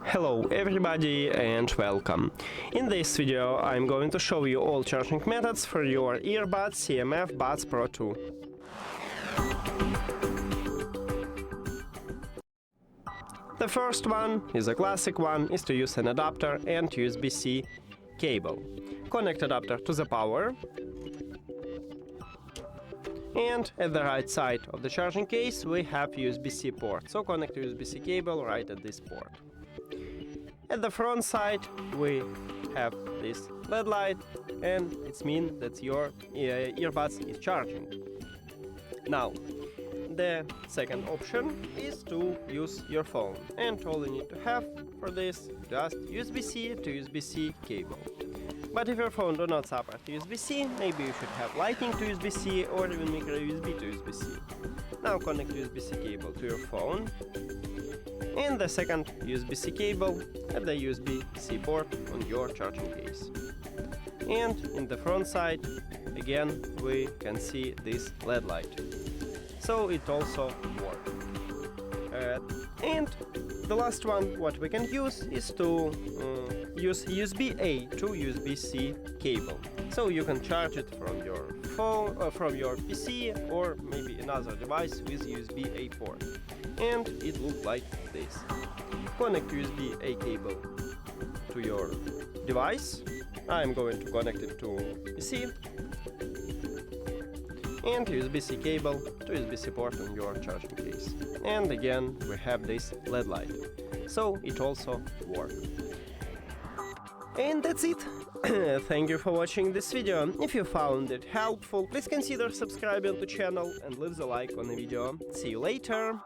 Hello everybody and welcome. In this video I'm going to show you all charging methods for your Earbuds CMF Buds Pro 2. The first one is a classic one, is to use an adapter and USB-C cable. Connect adapter to the power, and at the right side of the charging case we have USB-C port, so connect USB-C cable right at this port. At the front side we have this LED light, and it means that your earbuds is charging. Now, the second option is to use your phone, and all you need to have for this just USB-C to USB-C cable. But if your phone do not support USB-C, maybe you should have Lightning to USB-C or even micro USB to USB-C. Now connect USB-C cable to your phone, and the second USB-C cable at the USB-C port on your charging case. And in the front side, again, we can see this LED light. So it also works. And the last one, what we can use is to use USB-A to USB-C cable. So you can charge it from your phone, from your PC, or maybe another device with USB-A port. And it looks like this. Connect USB-A cable to your device. I'm going to connect it to PC. And USB-C cable to USB-C port on your charging case. And again, we have this LED light. So it also works. And that's it. Thank you for watching this video. If you found it helpful, please consider subscribing to the channel and leave the like on the video. See you later.